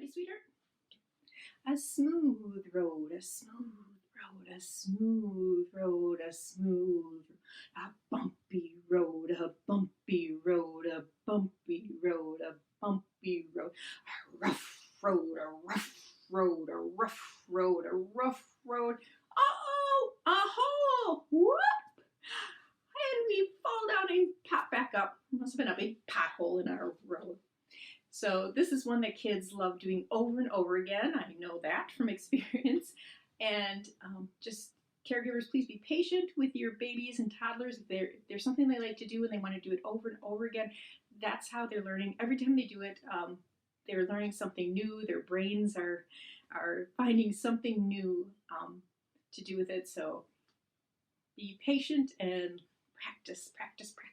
Ready, sweetheart? A smooth road, a smooth road, a smooth road, a smooth, a bumpy road, a bumpy road, a bumpy road, a bumpy road, a rough road, a rough road, a rough road, a rough road. Uh-oh, a hole! Whoop! And we fall down and pop back up. Must have been a big pothole in our road. So this is one that kids love doing over and over again. I know that from experience. And just caregivers, please be patient with your babies and toddlers. If there's something they like to do and they want to do it over and over again, that's how they're learning. Every time they do it, they're learning something new. Their brains are finding something new to do with it. So be patient and practice, practice, practice.